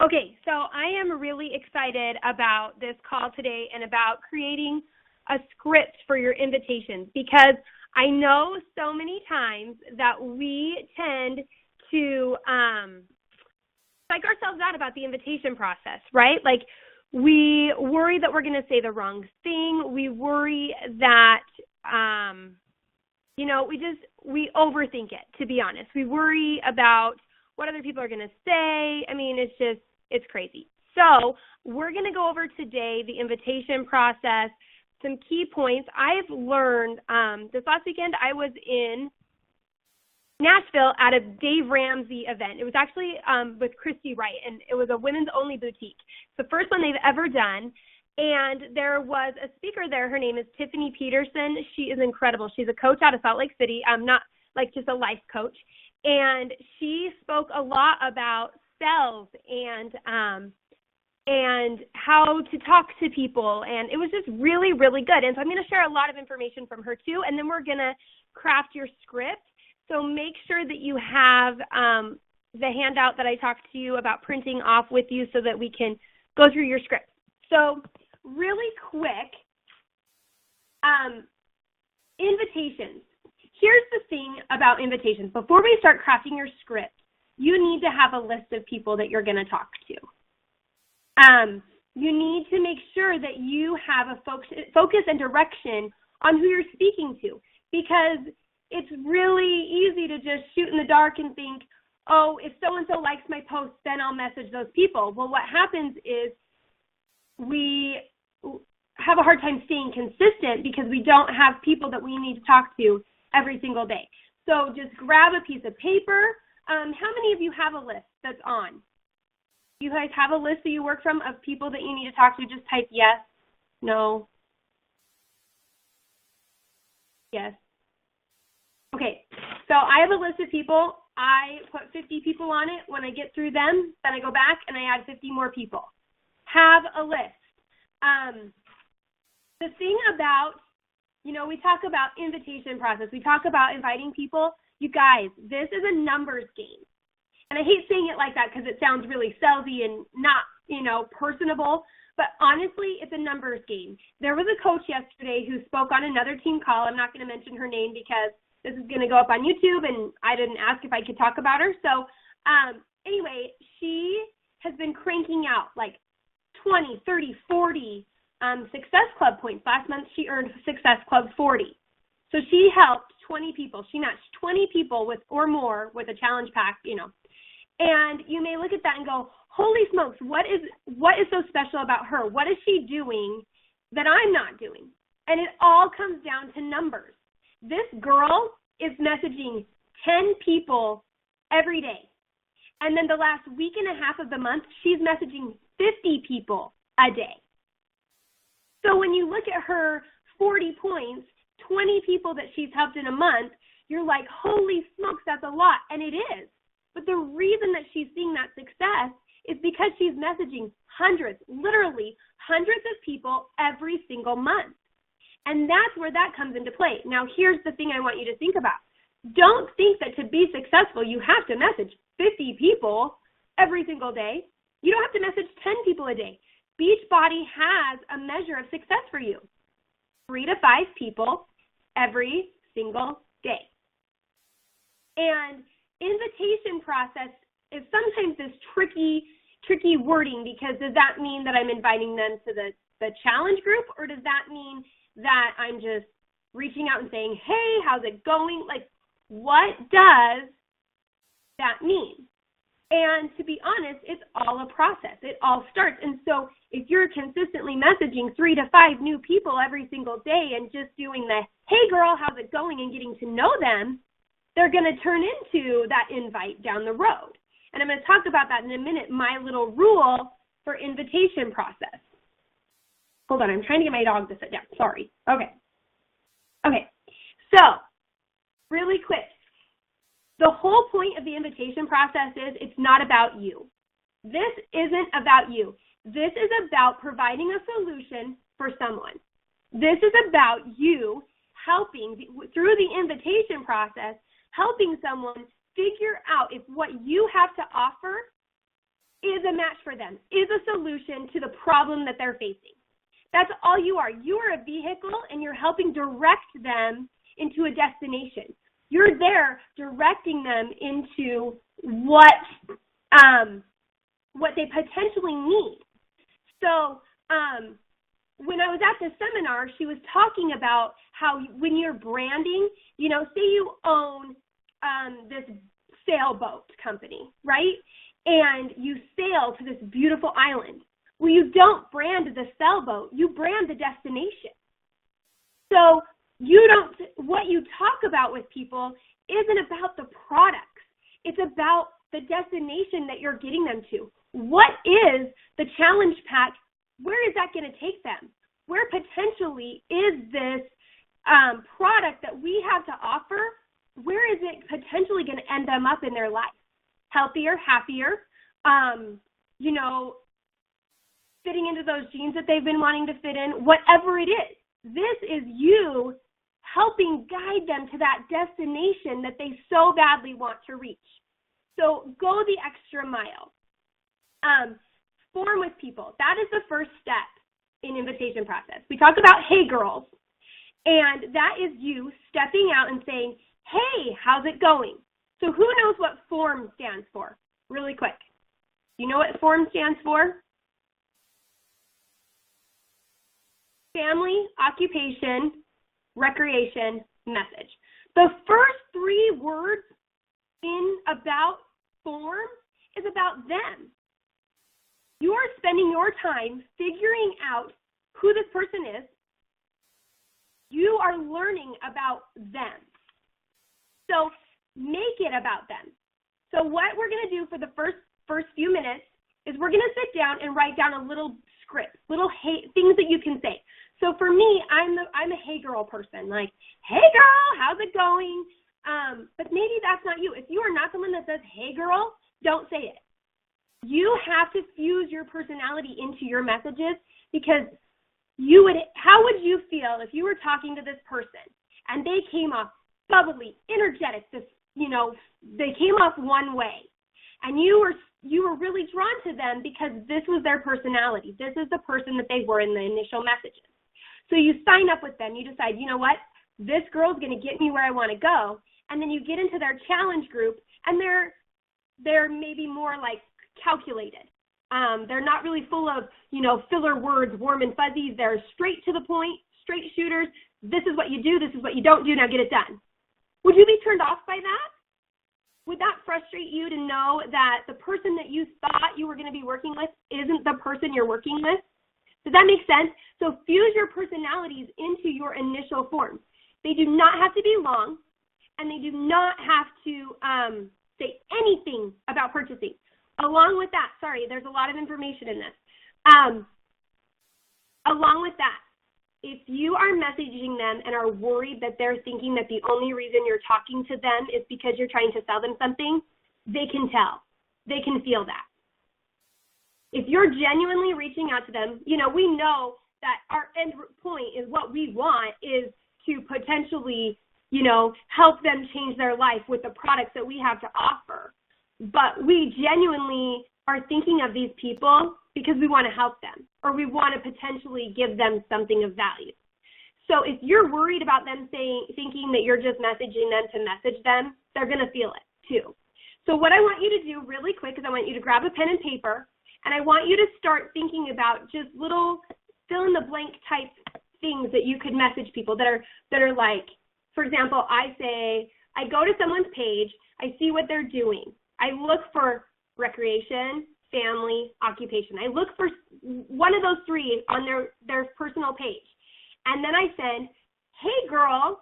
Okay, so I am really excited about this call today and about creating a script for your invitations, because I know so many times that we tend to psych ourselves out about the invitation process, right? Like, we worry that we're going to say the wrong thing. We worry that, we overthink it, to be honest. We worry about what other people are going to say. I mean, it's crazy. So we're going to go over today the invitation process, some key points. I've learned this last weekend I was in Nashville at a Dave Ramsey event. It was actually with Christy Wright, and it was a women's only boutique. It's the first one they've ever done. And there was a speaker there. Her name is Tiffany Peterson. She is incredible. She's a coach out of Salt Lake City. Not like just a life coach. And she spoke a lot about sales and how to talk to people. And it was just really, really good. And so I'm going to share a lot of information from her too. And then we're going to craft your script. So make sure that you have the handout that I talked to you about printing off with you so that we can go through your script. So really quick, invitations. Here's the thing about invitations. Before we start crafting your script, you need to have a list of people that you're going to talk to. You need to make sure that you have a focus and direction on who you're speaking to, because it's really easy to just shoot in the dark and think, oh, if so-and-so likes my post, then I'll message those people. Well, what happens is we have a hard time staying consistent because we don't have people that we need to talk to every single day. So just grab a piece of paper. How many of you have a list that's on? You guys have a list that you work from of people that you need to talk to? Just type yes, no, yes. Okay, so I have a list of people. I put 50 people on it. When I get through them, then I go back and I add 50 more people. Have a list. The thing about, we talk about invitation process. We talk about inviting people. You guys, this is a numbers game. And I hate saying it like that because it sounds really salesy and not, personable. But honestly, it's a numbers game. There was a coach yesterday who spoke on another team call. I'm not going to mention her name because this is going to go up on YouTube, and I didn't ask if I could talk about her. So anyway, she has been cranking out like 20, 30, 40 Success Club points. Last month, she earned Success Club 40. So she helped 20 people. She matched 20 people with or more with a challenge pack, And you may look at that and go, holy smokes, what is so special about her? What is she doing that I'm not doing? And it all comes down to numbers. This girl is messaging 10 people every day. And then the last week and a half of the month, she's messaging 50 people a day. So when you look at her 40 points, 20 people that she's helped in a month, you're like, holy smokes, that's a lot. And it is. But the reason that she's seeing that success is because she's messaging hundreds, literally hundreds of people every single month. And that's where that comes into play. Now, here's the thing I want you to think about. Don't think that to be successful, you have to message 50 people every single day. You don't have to message 10 people a day. Beachbody has a measure of success for you. 3 to 5 people every single day. And invitation process is sometimes this tricky wording, because does that mean that I'm inviting them to the challenge group, or does that mean that I'm just reaching out and saying, hey, how's it going? Like, what does that mean? And to be honest, it's all a process. It all starts. And so if you're consistently messaging 3 to 5 new people every single day and just doing the, hey girl, how's it going, and getting to know them, they're going to turn into that invite down the road. And I'm going to talk about that in a minute, my little rule for invitation process. Hold on, I'm trying to get my dog to sit down. Sorry. Okay. So, really quick. The whole point of the invitation process is it's not about you. This isn't about you. This is about providing a solution for someone. This is about you helping, through the invitation process, helping someone figure out if what you have to offer is a match for them, is a solution to the problem that they're facing. That's all you are. You are a vehicle, and you're helping direct them into a destination. You're there directing them into what they potentially need. So when I was at the seminar, she was talking about how when you're branding, you know, say you own this sailboat company, right? And you sail to this beautiful island. Well, you don't brand the sailboat, you brand the destination. So what you talk about with people isn't about the products. It's about the destination that you're getting them to. What is the challenge pack? Where is that going to take them? Where potentially is this product that we have to offer? Where is it potentially going to end them up in their life? Healthier, happier, you know, fitting into those jeans that they've been wanting to fit in, whatever it is. This is you helping guide them to that destination that they so badly want to reach. So go the extra mile. Form with people. That is the first step in invitation process. We talk about, hey, girls, and that is you stepping out and saying, hey, how's it going? So who knows what FORM stands for? Really quick. You know what FORM stands for? Family, occupation, recreation, message. The first 3 words in about FORM is about them. You are spending your time figuring out who this person is. You are learning about them. So make it about them. So what we're going to do for the first few minutes is we're going to sit down and write down a little script, little things that you can say. So for me, I'm a hey girl person, like, hey girl, how's it going? But maybe that's not you. If you are not someone that says hey girl, don't say it. You have to fuse your personality into your messages, because how would you feel if you were talking to this person and they came off bubbly, energetic, they came off one way, and you were really drawn to them because this was their personality. This is the person that they were in the initial messages. So you sign up with them. You decide, you know what, this girl's going to get me where I want to go. And then you get into their challenge group, and they're maybe more like calculated. They're not really full of, filler words, warm and fuzzies. They're straight to the point, straight shooters. This is what you do. This is what you don't do. Now get it done. Would you be turned off by that? Would that frustrate you to know that the person that you thought you were going to be working with isn't the person you're working with? Does that make sense? So fuse your personalities into your initial forms. They do not have to be long, and they do not have to say anything about purchasing. Along with that, there's a lot of information in this. Along with that, if you are messaging them and are worried that they're thinking that the only reason you're talking to them is because you're trying to sell them something, they can tell. They can feel that. If you're genuinely reaching out to them, we know that our end point is what we want is to potentially, help them change their life with the products that we have to offer. But we genuinely are thinking of these people because we want to help them, or we want to potentially give them something of value. So if you're worried about them thinking that you're just messaging them to message them, they're going to feel it too. So what I want you to do really quick is I want you to grab a pen and paper, and I want you to start thinking about just little fill-in-the-blank type things that you could message people that are like, for example, I go to someone's page, I see what they're doing. I look for recreation, family, occupation. I look for one of those 3 on their personal page. And then I said, hey, girl,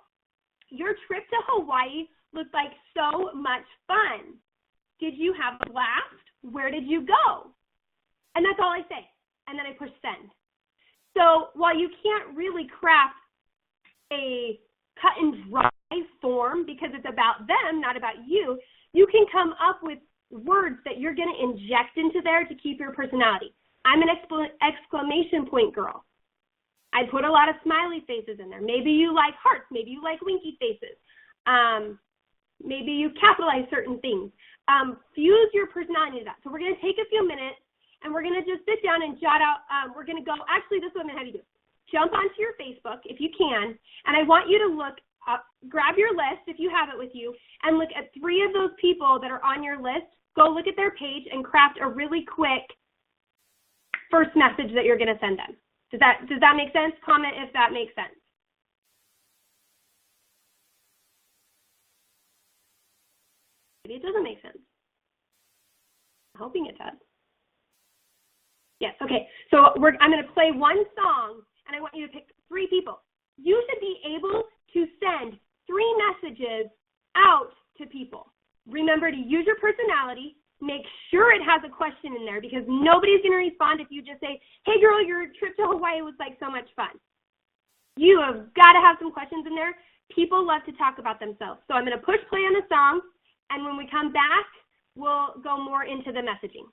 your trip to Hawaii looked like so much fun. Did you have a blast? Where did you go? And that's all I say. And then I push send. So while you can't really craft a cut and dry form because it's about them, not about you, you can come up with words that you're going to inject into there to keep your personality. I'm an exclamation point girl. I put a lot of smiley faces in there. Maybe you like hearts. Maybe you like winky faces. Maybe you capitalize certain things. Fuse your personality to that. So we're going to take a few minutes we're going to just sit down and jot out, we're going to go, actually, this is what I'm going to have you do. Jump onto your Facebook if you can, and I want you to look up, grab your list if you have it with you, and look at 3 of those people that are on your list. Go look at their page and craft a really quick first message that you're going to send them. Does that make sense? Comment if that makes sense. Maybe it doesn't make sense. I'm hoping it does. Yes, okay. So I'm going to play one song, and I want you to pick 3 people. You should be able to send 3 messages out to people. Remember to use your personality. Make sure it has a question in there, because nobody's going to respond if you just say, hey, girl, your trip to Hawaii was like so much fun. You have got to have some questions in there. People love to talk about themselves. So I'm going to push play on the song, and when we come back, we'll go more into the messaging.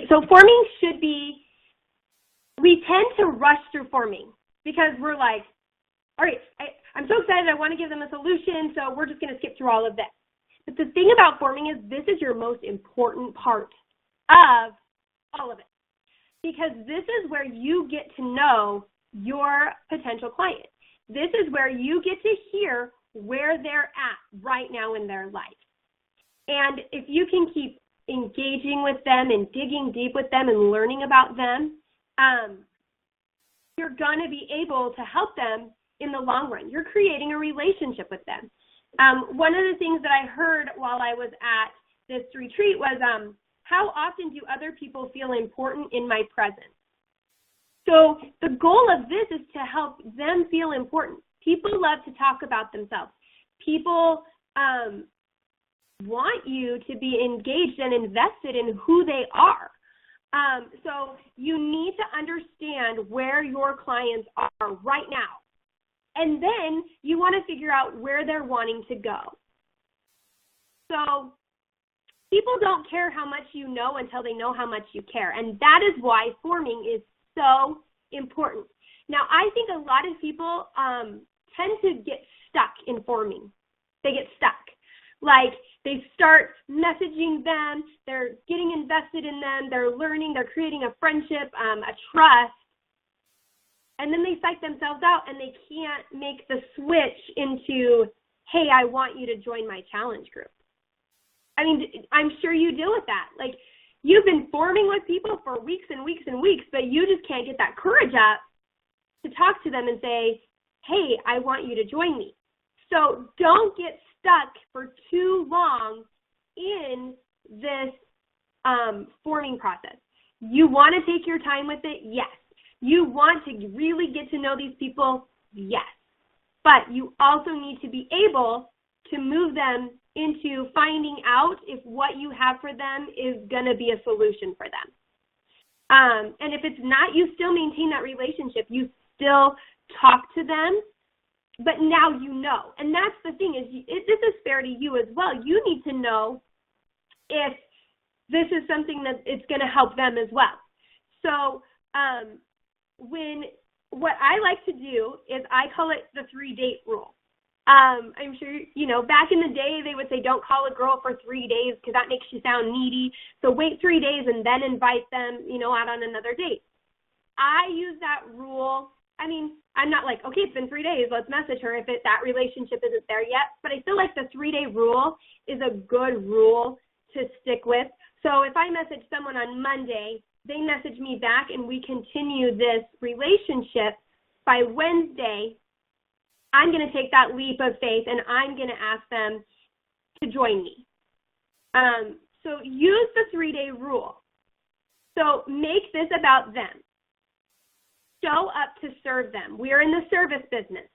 So forming should be, we tend to rush through forming because we're like, all right, I'm so excited, I want to give them a solution, so we're just going to skip through all of that. But the thing about forming is this is your most important part of all of it, because this is where you get to know your potential client. This is where you get to hear where they're at right now in their life. And if you can keep engaging with them and digging deep with them and learning about them, you're going to be able to help them in the long run. You're creating a relationship with them. One of the things that I heard while I was at this retreat was, how often do other people feel important in my presence? So the goal of this is to help them feel important. People love to talk about themselves. People want you to be engaged and invested in who they are. So you need to understand where your clients are right now. And then you want to figure out where they're wanting to go. So people don't care how much you know until they know how much you care. And that is why forming is so important. Now, I think a lot of people tend to get stuck in forming. They get stuck. Like, they start messaging them, they're getting invested in them, they're learning, they're creating a friendship, a trust, and then they psych themselves out and they can't make the switch into, hey, I want you to join my challenge group. I mean, I'm sure you deal with that. Like, you've been forming with people for weeks and weeks and weeks, but you just can't get that courage up to talk to them and say, hey, I want you to join me. So don't get stuck for too long in this forming process. You want to take your time with it? Yes. You want to really get to know these people? Yes. But you also need to be able to move them into finding out if what you have for them is going to be a solution for them. And if it's not, you still maintain that relationship. You still talk to them, but now you know. And that's the thing is, this is fair to you as well. You need to know if this is something that it's going to help them as well. So what I like to do is I call it the 3-date rule. I'm sure, back in the day, they would say, don't call a girl for 3 days because that makes you sound needy. So wait 3 days and then invite them, out on another date. I use that rule. I mean, I'm not like, okay, it's been 3 days, let's message her if that relationship isn't there yet. But I feel like the 3-day rule is a good rule to stick with. So if I message someone on Monday, they message me back and we continue this relationship, by Wednesday, I'm going to take that leap of faith and I'm going to ask them to join me. So use the 3-day rule. So make this about them. Show up to serve them. We are in the service business.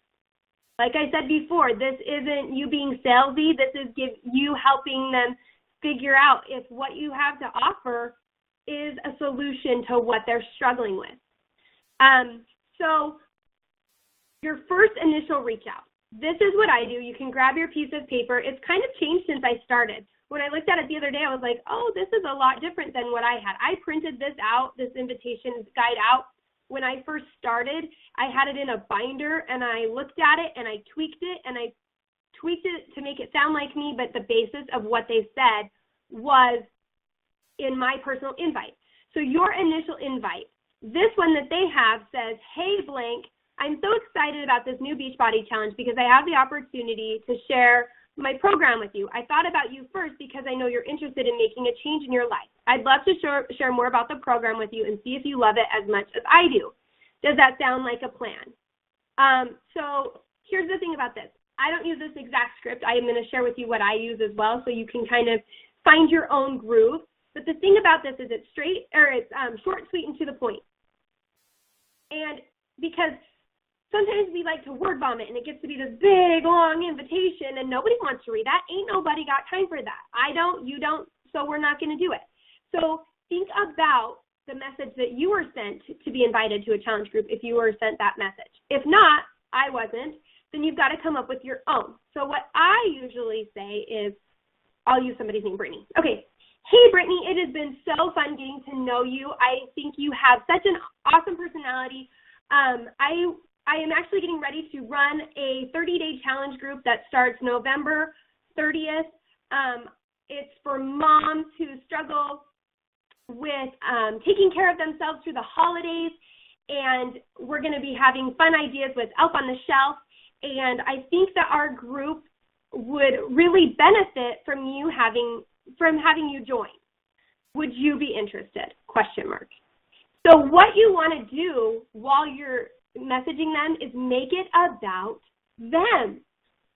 Like I said before, this isn't you being salesy. This is you helping them figure out if what you have to offer is a solution to what they're struggling with. So your first initial reach out. This is what I do. You can grab your piece of paper. It's kind of changed since I started. When I looked at it the other day, I was like, oh, this is a lot different than what I had. I printed this out, this invitation guide out. When I first started, I had it in a binder, and I looked at it, and I tweaked it to make it sound like me, but the basis of what they said was in my personal invite. So your initial invite, this one that they have says, hey, blank, I'm so excited about this new Beachbody Challenge because I have the opportunity to share my program with you. I thought about you first because I know you're interested in making a change in your life. I'd love to share more about the program with you and see if you love it as much as I do. Does that sound like a plan? So here's the thing about this. I don't use this exact script. I am going to share with you what I use as well so you can kind of find your own groove. But the thing about this is it's short, sweet, and to the point. And because sometimes we like to word vomit and it gets to be this big, long invitation and nobody wants to read that. Ain't nobody got time for that. I don't, you don't, so we're not going to do it. So think about the message that you were sent to be invited to a challenge group if you were sent that message. If not, I wasn't, then you've got to come up with your own. So what I usually say is, I'll use somebody's name, Brittany. Okay. Hey, Brittany, it has been so fun getting to know you. I think you have such an awesome personality. I am actually getting ready to run a 30-day challenge group that starts November 30th. It's for moms who struggle with taking care of themselves through the holidays, and we're going to be having fun ideas with Elf on the Shelf, and I think that our group would really benefit from having you join. Would you be interested? ? So what you want to do while you're messaging them is make it about them.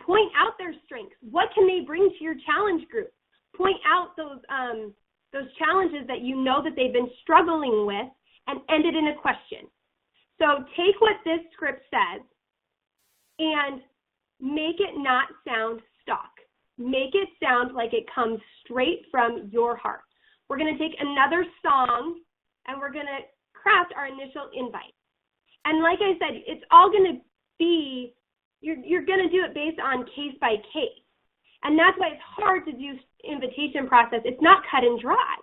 Point out their strengths. What can they bring to your challenge group? Point out those challenges that you know that they've been struggling with and end it in a question. So take what this script says and make it not sound stock. Make it sound like it comes straight from your heart. We're going to take another song craft our initial invite. And like I said, it's all going to be, you're going to do it based on case by case. And that's why it's hard to do invitation process. It's not cut and dry.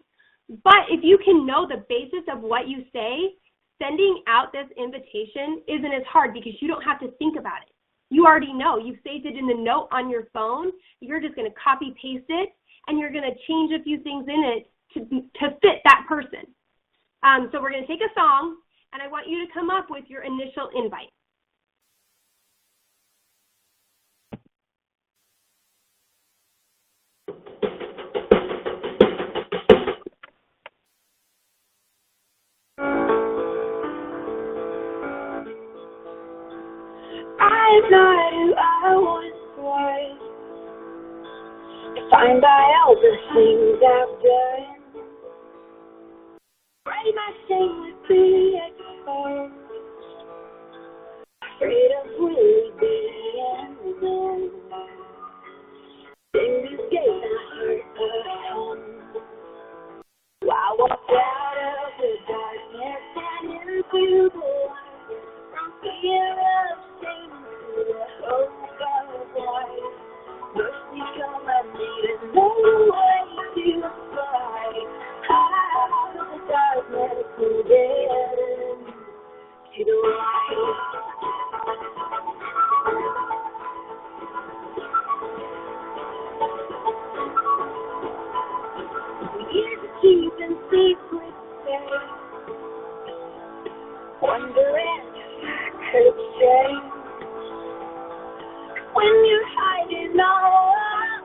But if you can know the basis of what you say, sending out this invitation isn't as hard because you don't have to think about it. You already know. You've saved it in the note on your phone. You're just going to copy paste it, and you're going to change a few things in it to fit that person. So we're going to take a song, and I want you to come up with your initial invite. I'm not who I once was, defined by all the things I've done. Afraid my shame would be exposed, afraid of really being known. Things gave my heart a home. I walked out of the darkness and into the light, from fear of shame to the hope of life. Mercy come, I needed no way to fly out of the darkness and then to the light. Years of keeping secrets safe, wondering if I could change. When you're hiding all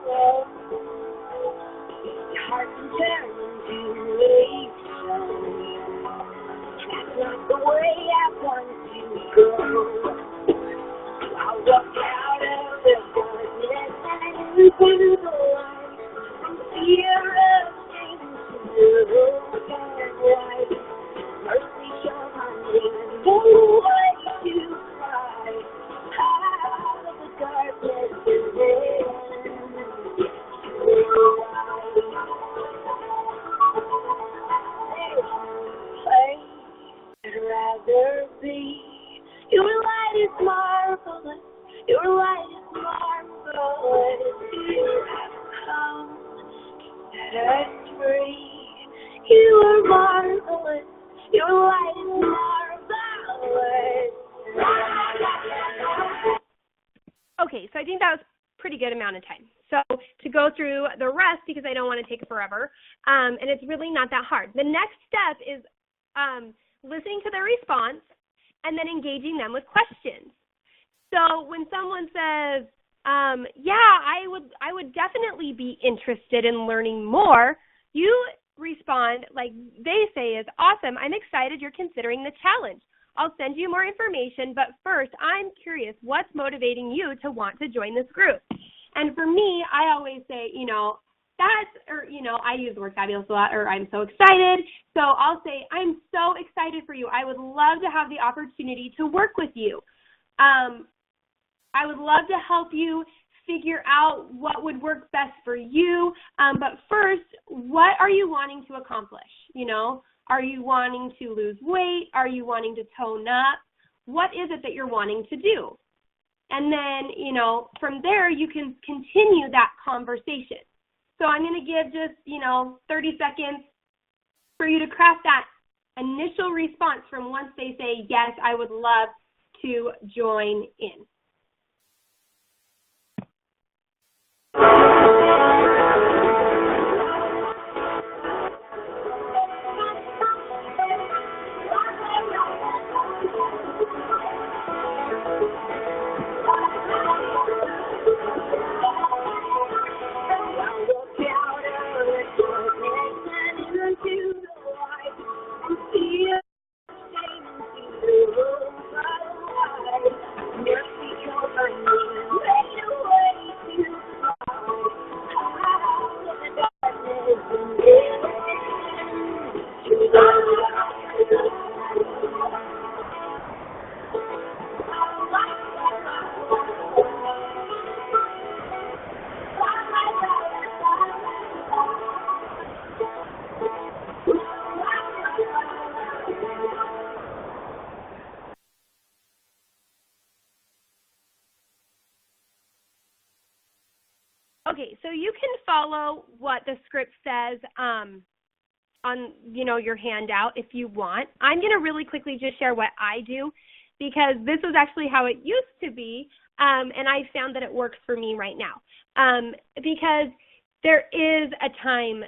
alone, your heart can turn into a stone. That's not the way I want to go. I walk out of the darkness and into the light, from fear of shame to the hope of life. Mercy show my name, no way to fly out of the darkness and then to the light. I'd rather be. Your light is marvelous. Your light is marvelous. You have come to set us free. You are marvelous. Your light is marvelous. Okay, so I think that was a pretty good amount of time. So to go through the rest, because I don't want to take forever, and it's really not that hard. The next step is listening to their response and then engaging them with questions. So when someone says, yeah, I would definitely be interested in learning more, you respond like they say is, awesome, I'm excited you're considering the challenge. I'll send you more information, but first, I'm curious, what's motivating you to want to join this group? And for me, I always say, I use the word fabulous a lot, or I'm so excited. So I'll say, I'm so excited for you. I would love to have the opportunity to work with you. I would love to help you figure out what would work best for you. But first, what are you wanting to accomplish? Are you wanting to lose weight? Are you wanting to tone up? What is it that you're wanting to do? And then, from there, you can continue that conversation. So I'm going to give just, 30 seconds for you to craft that initial response from once they say, yes, I would love to join in. Mercy Okay, so you can follow what the script says on, your handout if you want. I'm going to really quickly just share what I do because this was actually how it used to be, and I found that it works for me right now. Because there is a time,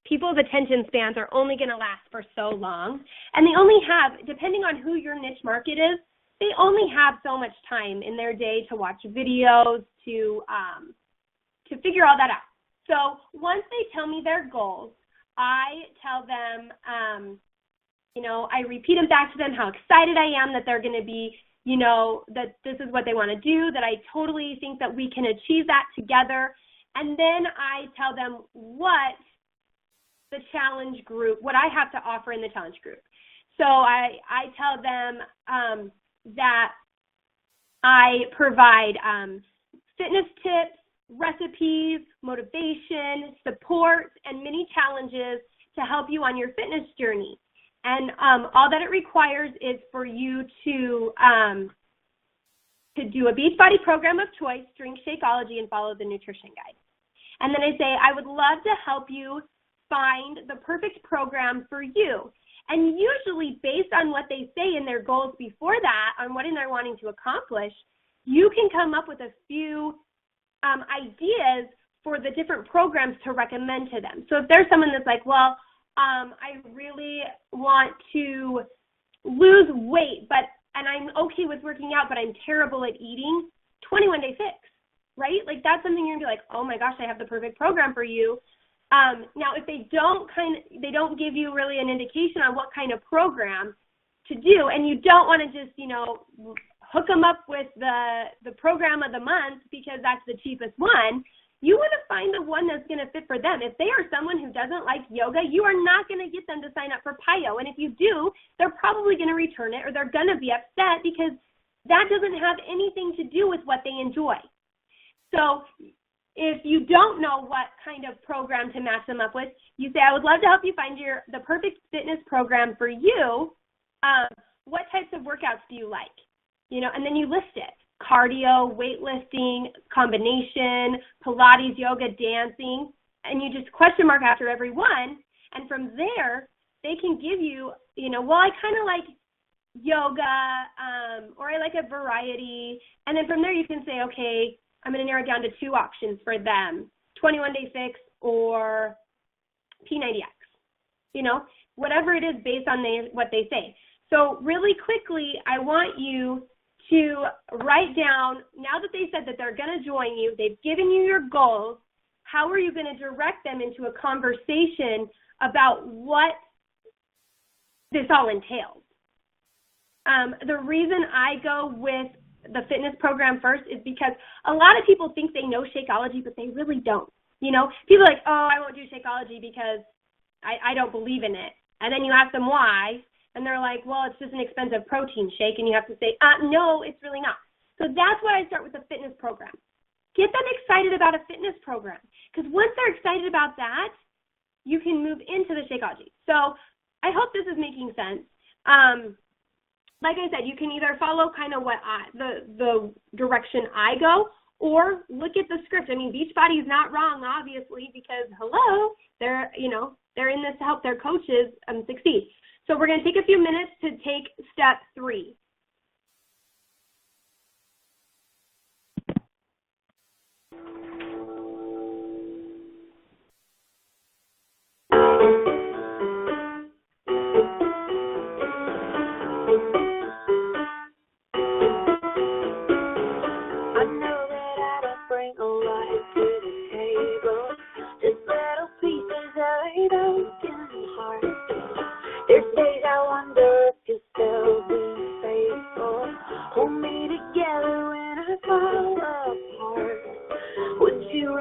people's attention spans are only going to last for so long, and they only have, depending on who your niche market is, they only have so much time in their day to watch videos, to figure all that out. So once they tell me their goals, I tell them, I repeat them back to them how excited I am that they're going to be, that this is what they want to do, that I totally think that we can achieve that together. And then I tell them what the challenge group, what I have to offer in the challenge group. So I tell them that I provide fitness tips, recipes, motivation, support, and many challenges to help you on your fitness journey. And all that it requires is for you to do a Beachbody program of choice, drink Shakeology, and follow the nutrition guide. And then I say, I would love to help you find the perfect program for you. And usually based on what they say in their goals before that, on what they're wanting to accomplish, you can come up with a few ideas for the different programs to recommend to them. So if there's someone that's like, well, I really want to lose weight, and I'm okay with working out, but I'm terrible at eating, 21 Day Fix, right? Like that's something you're gonna be like, oh my gosh, I have the perfect program for you. Now, if they don't give you really an indication on what kind of program to do, and you don't want to just, hook them up with the program of the month because that's the cheapest one, you want to find the one that's going to fit for them. If they are someone who doesn't like yoga, you are not going to get them to sign up for PIO. And if you do, they're probably going to return it or they're going to be upset because that doesn't have anything to do with what they enjoy. So if you don't know what kind of program to match them up with, you say, I would love to help you find the perfect fitness program for you. What types of workouts do you like? And then you list it. Cardio, weightlifting, combination, Pilates, yoga, dancing, and you just question mark after every one. And from there, they can give you, well, I kind of like yoga, or I like a variety. And then from there, you can say, okay, I'm going to narrow it down to two options for them, 21 Day Fix or P90X, whatever it is based on what they say. So really quickly, I want you to write down, now that they said that they're going to join you, they've given you your goals, how are you going to direct them into a conversation about what this all entails? The reason I go with the fitness program first is because a lot of people think they know Shakeology, but they really don't. People are like, oh, I won't do Shakeology because I don't believe in it. And then you ask them why, and they're like, well, it's just an expensive protein shake, and you have to say, no, it's really not. So that's why I start with the fitness program. Get them excited about a fitness program, because once they're excited about that, you can move into the Shakeology. So I hope this is making sense. Like I said, you can either follow kind of what the direction I go, or look at the script. I mean, Beachbody is not wrong, obviously, because hello, they're in this to help their coaches succeed. So we're going to take a few minutes to take step 3. Hold me together when I fall apart. Would you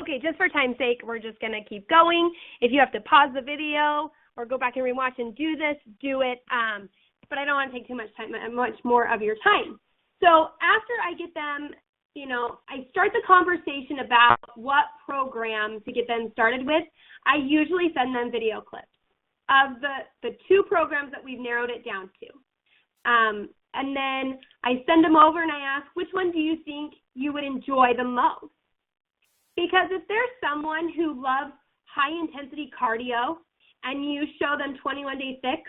Okay, just for time's sake, we're just going to keep going. If you have to pause the video or go back and rewatch and do this, do it. But I don't want to take too much time, much more of your time. So after I get them, I start the conversation about what program to get them started with. I usually send them video clips of the 2 programs that we've narrowed it down to. And then I send them over and I ask, which one do you think you would enjoy the most? Because if there's someone who loves high-intensity cardio and you show them 21 Day Fix,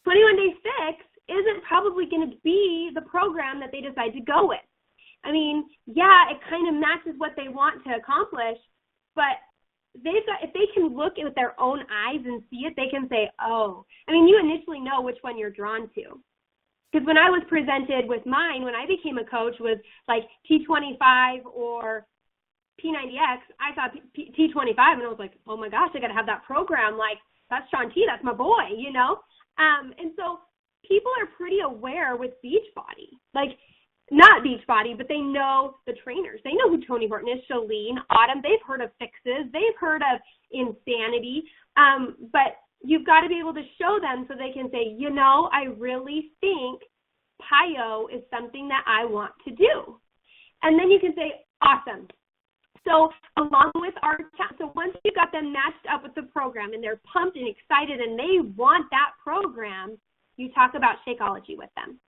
21 Day Fix isn't probably going to be the program that they decide to go with. I mean, yeah, it kind of matches what they want to accomplish, but if they can look with their own eyes and see it, they can say, oh, I mean, you initially know which one you're drawn to. Because when I was presented with mine, when I became a coach, was like T25 or P90X, I saw T25 and I was like, oh my gosh, I got to have that program. Like, that's Sean T, that's my boy, And so people are pretty aware with Beachbody. Like, not Beachbody, but they know the trainers. They know who Tony Horton is, Shalene, Autumn. They've heard of Fixes. They've heard of Insanity. But you've got to be able to show them so they can say, I really think PiYo is something that I want to do. And then you can say, awesome. So along with our chat, so once you got them matched up with the program and they're pumped and excited and they want that program, you talk about Shakeology with them.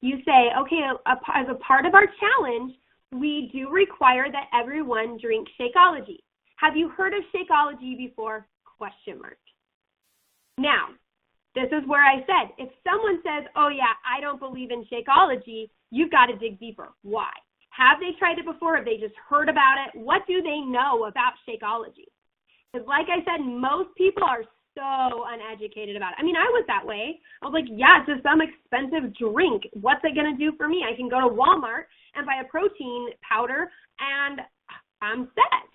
You say, okay, as a part of our challenge, we do require that everyone drink Shakeology. Have you heard of Shakeology before? ? Now, this is where I said, if someone says, oh yeah, I don't believe in Shakeology, you've got to dig deeper. Why? Have they tried it before? Have they just heard about it? What do they know about Shakeology? Because like I said, most people are so uneducated about it. I mean, I was that way. I was like, yeah, it's just some expensive drink. What's it going to do for me? I can go to Walmart and buy a protein powder and I'm set.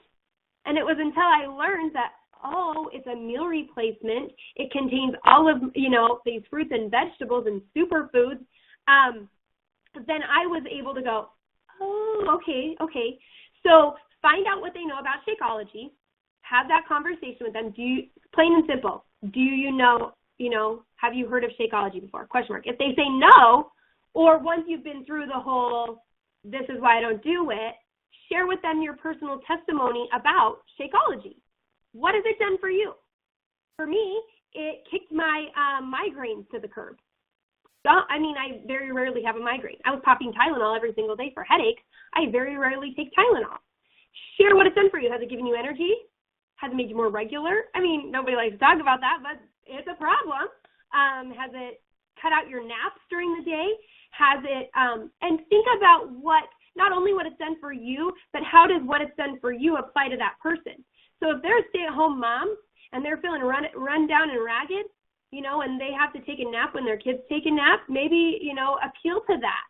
And it was until I learned that, oh, it's a meal replacement. It contains all of, these fruits and vegetables and superfoods. Then I was able to go, oh, okay. So find out what they know about Shakeology. Have that conversation with them. Plain and simple, do you know, have you heard of Shakeology before? ? If they say no, or once you've been through the whole, this is why I don't do it, share with them your personal testimony about Shakeology. What has it done for you? For me, it kicked my migraines to the curb. So, I very rarely have a migraine. I was popping Tylenol every single day for headaches. I very rarely take Tylenol. Share what it's done for you. Has it given you energy? Has it made you more regular? Nobody likes to talk about that, but it's a problem. Has it cut out your naps during the day? Has it, and think about not only what it's done for you, but how does what it's done for you apply to that person? So if they're a stay-at-home mom and they're feeling run down and ragged, and they have to take a nap when their kids take a nap, maybe, appeal to that.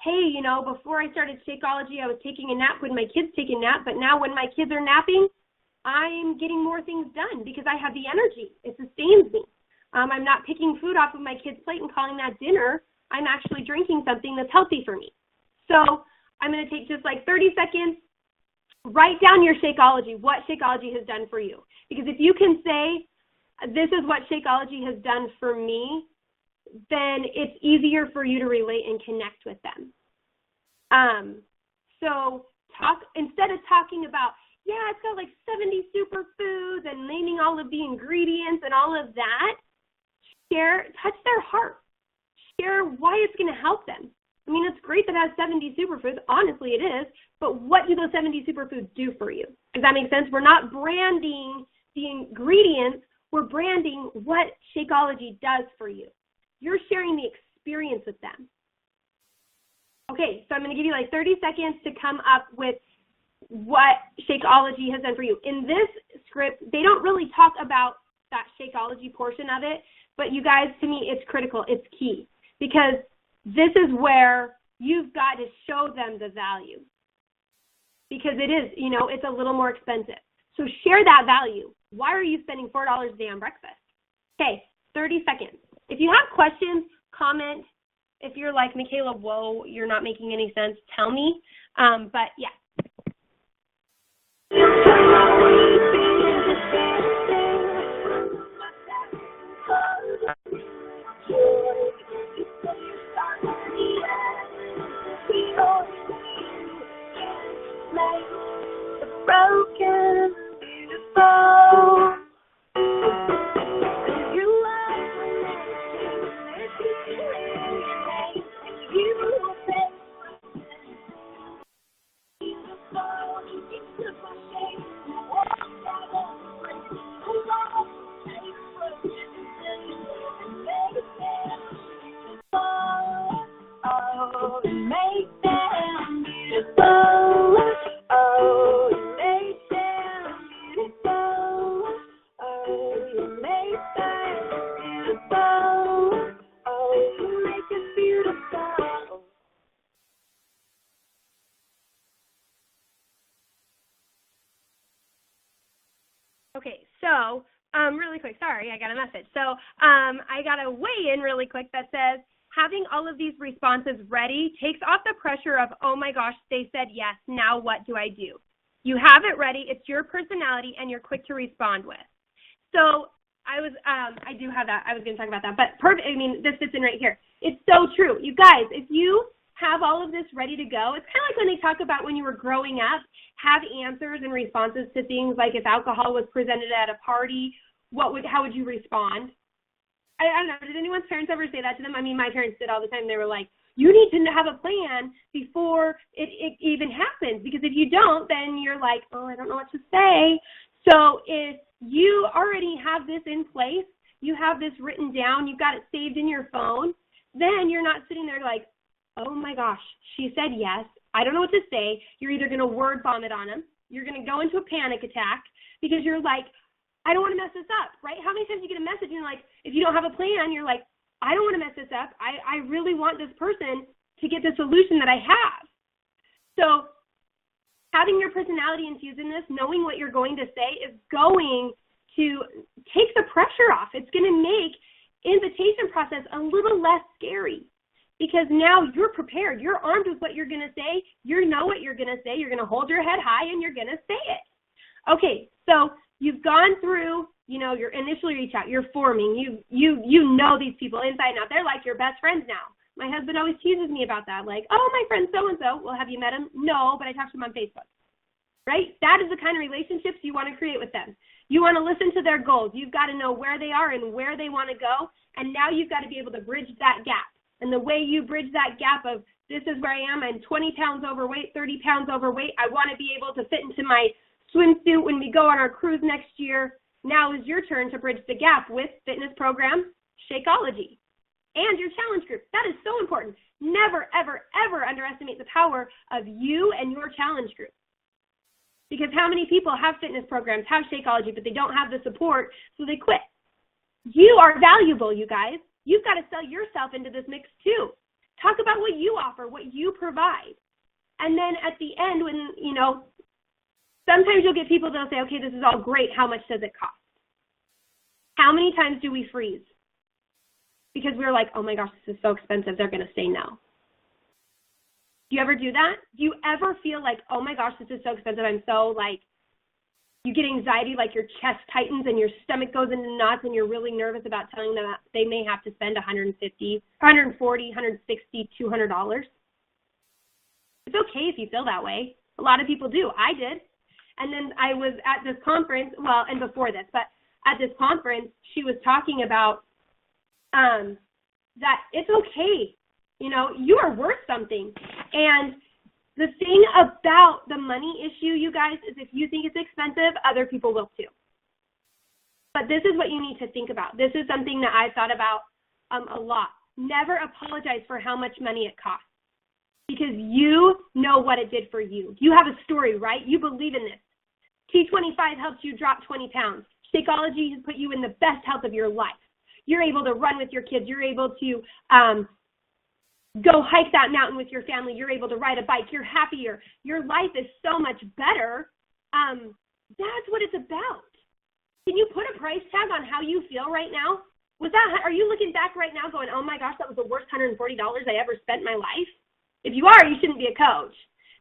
Hey, before I started Shakeology, I was taking a nap when my kids take a nap, but now when my kids are napping, I'm getting more things done because I have the energy. It sustains me. I'm not picking food off of my kid's plate and calling that dinner. I'm actually drinking something that's healthy for me. So I'm going to take just like 30 seconds, write down your Shakeology, what Shakeology has done for you. Because if you can say, this is what Shakeology has done for me, then it's easier for you to relate and connect with them. So instead of talking about, yeah, it's got like 70 superfoods and naming all of the ingredients and all of that, touch their heart. Share why it's going to help them. It's great that it has 70 superfoods. Honestly, it is. But what do those 70 superfoods do for you? Does that make sense? We're not branding the ingredients. We're branding what Shakeology does for you. You're sharing the experience with them. Okay, so I'm going to give you like 30 seconds to come up with what Shakeology has done for you. In this script, they don't really talk about that Shakeology portion of it, but you guys, to me, it's critical. It's key because this is where you've got to show them the value because it is, it's a little more expensive. So share that value. Why are you spending $4 a day on breakfast? Okay, 30 seconds. If you have questions, comment. If you're like, Makala, whoa, you're not making any sense, tell me. But yeah. broken, beautiful. You are you say oh, you make them beautiful. Oh, you make them beautiful. Oh, you make them beautiful. Oh, you make us beautiful. Okay, so really quick, sorry, I got a message. So I got a weigh in really quick that says, having all of these responses ready takes off the pressure of, oh my gosh, they said yes, now what do I do? You have it ready, it's your personality, and you're quick to respond with. So I do have that, I was going to talk about that, but perfect, I mean, this fits in right here. It's so true. You guys, if you have all of this ready to go, it's kind of like when they talk about when you were growing up, have answers and responses to things like if alcohol was presented at a party, how would you respond? I don't know, did anyone's parents ever say that to them? I mean, my parents did all the time. They were like, you need to have a plan before it even happens, because if you don't, then you're like, oh, I don't know what to say. So if you already have this in place, you have this written down, you've got it saved in your phone, then you're not sitting there like, oh my gosh, she said yes, I don't know what to say. You're either going to word vomit on them, you're going to go into a panic attack because you're like, I don't want to mess this up, right? How many times you get a message and you're like, if you don't have a plan, you're like, I don't want to mess this up. I really want this person to get the solution that I have. So having your personality infused in this, knowing what you're going to say is going to take the pressure off. It's going to make invitation process a little less scary because now you're prepared. You're armed with what you're going to say. You know what you're going to say. You're going to hold your head high and you're going to say it. Okay, so you've gone through, your initial reach out, you're forming, you know these people inside and out. They're like your best friends now. My husband always teases me about that, like, oh, my friend so-and-so. Well, have you met him? No, but I talked to him on Facebook, right? That is the kind of relationships you want to create with them. You want to listen to their goals. You've got to know where they are and where they want to go, and now you've got to be able to bridge that gap. And the way you bridge that gap of this is where I am, I'm 20 pounds overweight, 30 pounds overweight, I want to be able to fit into my swimsuit when we go on our cruise next year. Now is your turn to bridge the gap with fitness program, Shakeology, and your challenge group. That is so important. Never, ever, ever underestimate the power of you and your challenge group. Because how many people have fitness programs, have Shakeology, but they don't have the support, so they quit. You are valuable, you guys. You've got to sell yourself into this mix too. Talk about what you offer, what you provide. And then at the end when, sometimes you'll get people that'll say, okay, this is all great. How much does it cost? How many times do we freeze? Because we're like, oh my gosh, this is so expensive. They're going to say no. Do you ever do that? Do you ever feel like, oh my gosh, this is so expensive. I'm so you get anxiety, like your chest tightens and your stomach goes into knots and you're really nervous about telling them that they may have to spend $150, $140, $160, $200. It's okay if you feel that way. A lot of people do. I did. And then I was at this conference, and before this, but at this conference, she was talking about that it's okay. You are worth something. And the thing about the money issue, you guys, is if you think it's expensive, other people will too. But this is what you need to think about. This is something that I've thought about a lot. Never apologize for how much money it costs. Because you know what it did for you. You have a story, right? You believe in this. T25 helps you drop 20 pounds. Shakeology has put you in the best health of your life. You're able to run with your kids. You're able to go hike that mountain with your family. You're able to ride a bike. You're happier. Your life is so much better. That's what it's about. Can you put a price tag on how you feel right now? Are you looking back right now going, oh my gosh, that was the worst $140 I ever spent in my life? If you are, you shouldn't be a coach.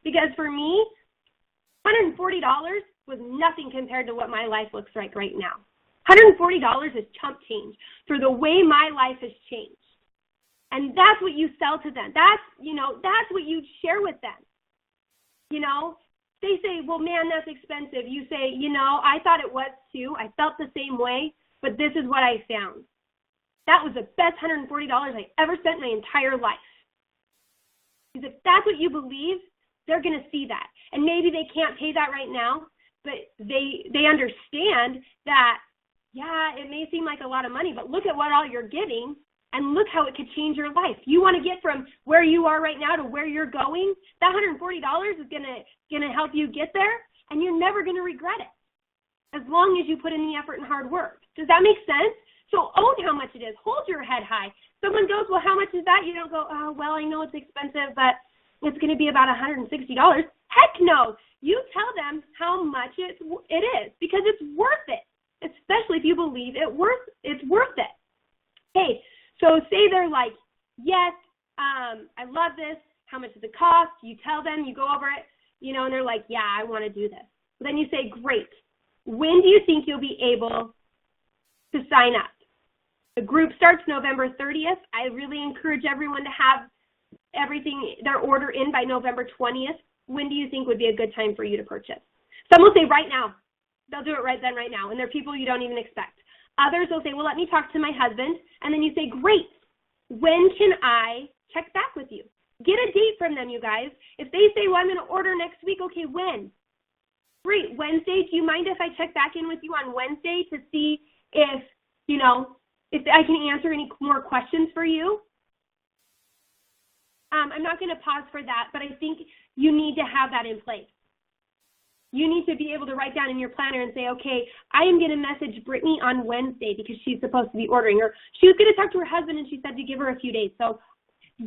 Because for me, $140 was nothing compared to what my life looks like right now. $140 is chump change for the way my life has changed. And that's what you sell to them. That's what you share with them. they say, well, man, that's expensive. You say, you know, I thought it was too. I felt the same way, but this is what I found. That was the best $140 I ever spent in my entire life. Because if that's what you believe, they're going to see that. And maybe they can't pay that right now, but they understand that, yeah, it may seem like a lot of money, but look at what all you're getting and look how it could change your life. You want to get from where you are right now to where you're going, that $140 is going to help you get there, and you're never going to regret it as long as you put in the effort and hard work. Does that make sense? So own how much it is. Hold your head high. Someone goes, well, how much is that? You don't go, oh, well, I know it's expensive, but it's going to be about $160. Heck no. You tell them how much it is because it's worth it, especially if you believe it's worth it. Hey, so say they're like, yes, I love this. How much does it cost? You tell them, you go over it, you know, and they're like, yeah, I want to do this. Then you say, great. When do you think you'll be able to sign up? The group starts November 30th. I really encourage everyone to have everything, their order in by November 20th. When do you think would be a good time for you to purchase? Some will say right now. They'll do it right then, right now. And they're people you don't even expect. Others will say, well, let me talk to my husband. And then you say, great. When can I check back with you? Get a date from them, you guys. If they say, well, I'm going to order next week, okay, when? Great. Wednesday, do you mind if I check back in with you on Wednesday to see if, you know, if I can answer any more questions for you? I'm not going to pause for that, but I think you need to have that in place. You need to be able to write down in your planner and say, okay, I am going to message Brittany on Wednesday because she's supposed to be ordering, or she was going to talk to her husband and she said to give her a few days. So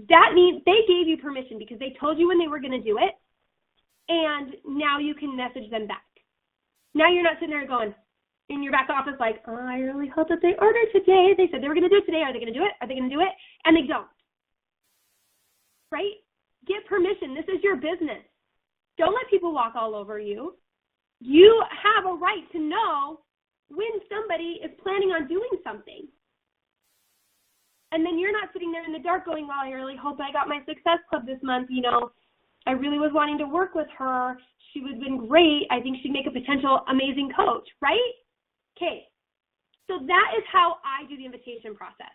that means they gave you permission because they told you when they were going to do it, and now you can message them back. Now you're not sitting there going in your back office like, oh, I really hope that they order today. They said they were going to do it today. Are they going to do it? Are they going to do it? And they don't. Right? Get permission. This is your business. Don't let people walk all over you. You have a right to know when somebody is planning on doing something. And then you're not sitting there in the dark going, well, I really hope I got my Success Club this month. You know, I really was wanting to work with her. She would have been great. I think she'd make a potential amazing coach, right? Okay. So that is how I do the invitation process.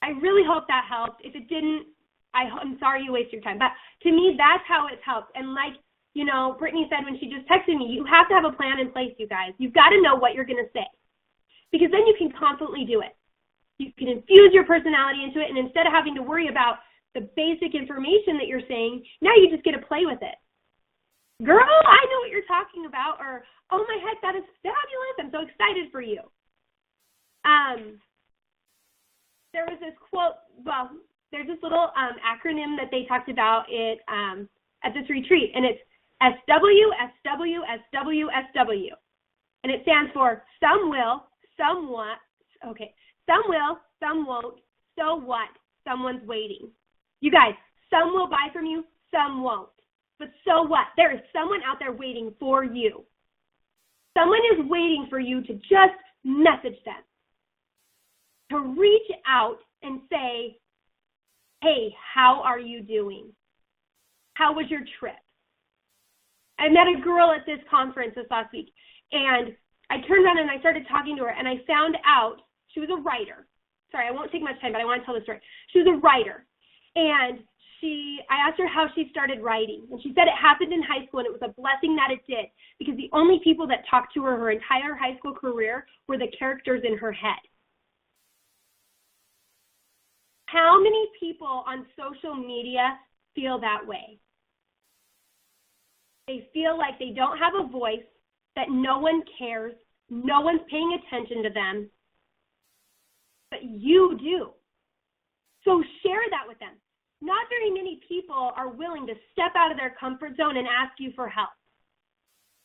I really hope that helped. If it didn't, I'm sorry you wasted your time. But to me, that's how it's helped. And like, you know, Brittany said when she just texted me, you have to have a plan in place, you guys. You've got to know what you're going to say. Because then you can confidently do it. You can infuse your personality into it, and instead of having to worry about the basic information that you're saying, now you just get to play with it. Girl, I know what you're talking about, or, oh my heck, that is fabulous. I'm so excited for you. There was this quote, well, there's this little acronym that they talked about at this retreat, and it's SW, SW, SW, SW. And it stands for some will, some won't, some will, some won't, so what, someone's waiting. You guys, some will buy from you, some won't. But so what? There is someone out there waiting for you. Someone is waiting for you to just message them, to reach out and say, hey, how are you doing? How was your trip? I met a girl at this conference this last week, and I turned around and I started talking to her, and I found out she was a writer. Sorry, I won't take much time, but I want to tell the story. She was a writer, and I asked her how she started writing, and she said it happened in high school, and it was a blessing that it did, because the only people that talked to her entire high school career were the characters in her head. How many people on social media feel that way? They feel like they don't have a voice, that no one cares, no one's paying attention to them, but you do. So share that with them. Not very many people are willing to step out of their comfort zone and ask you for help.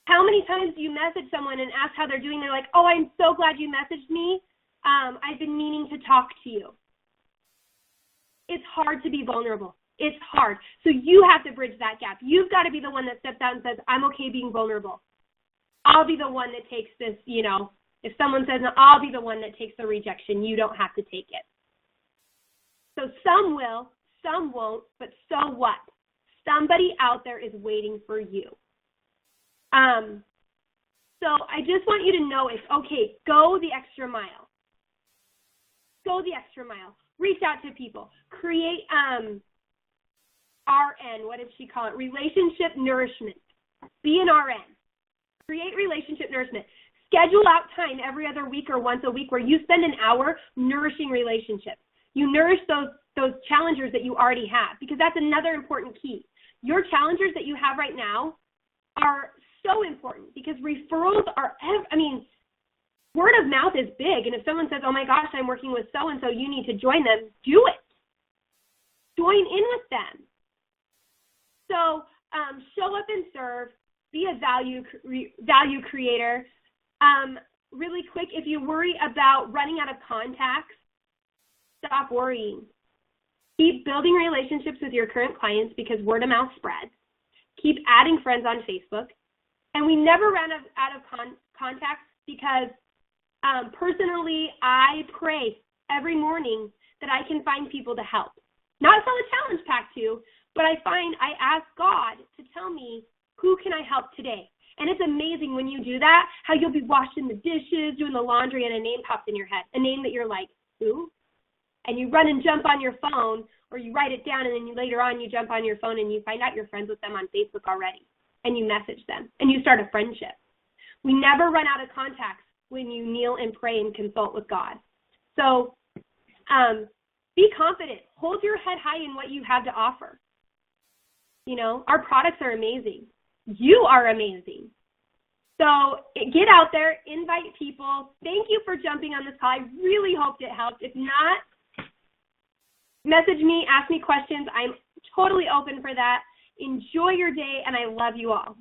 How many times do you message someone and ask how they're doing? They're like, oh, I'm so glad you messaged me. I've been meaning to talk to you. It's hard to be vulnerable. It's hard. So you have to bridge that gap. You've got to be the one that steps out and says, I'm okay being vulnerable. I'll be the one that takes this, you know, if someone says, no, I'll be the one that takes the rejection. You don't have to take it. So some will. Some won't, but so what? Somebody out there is waiting for you. So I just want you to know okay, go the extra mile. Go the extra mile. Reach out to people. Create RN, what did she call it? Relationship nourishment. Be an RN. Create relationship nourishment. Schedule out time every other week or once a week where you spend an hour nourishing relationships. You nourish those challengers that you already have, because that's another important key. Your challengers that you have right now are so important because referrals are, word of mouth is big. And if someone says, oh my gosh, I'm working with so-and-so, you need to join them, do it. Join in with them. So show up and serve. Be a value creator. Really quick, if you worry about running out of contacts, stop worrying. Keep building relationships with your current clients because word of mouth spreads. Keep adding friends on Facebook. And we never run out of contacts because personally, I pray every morning that I can find people to help. Not sell a challenge pack to, but I ask God to tell me, who can I help today? And it's amazing when you do that, how you'll be washing the dishes, doing the laundry, and a name pops in your head, a name that you're like, who? And you run and jump on your phone, or you write it down, and then later on you jump on your phone and you find out you're friends with them on Facebook already, and you message them, and you start a friendship. We never run out of contacts when you kneel and pray and consult with God. So be confident. Hold your head high in what you have to offer. Our products are amazing. You are amazing. So get out there, invite people. Thank you for jumping on this call. I really hoped it helped. If not, message me, ask me questions. I'm totally open for that. Enjoy your day, and I love you all.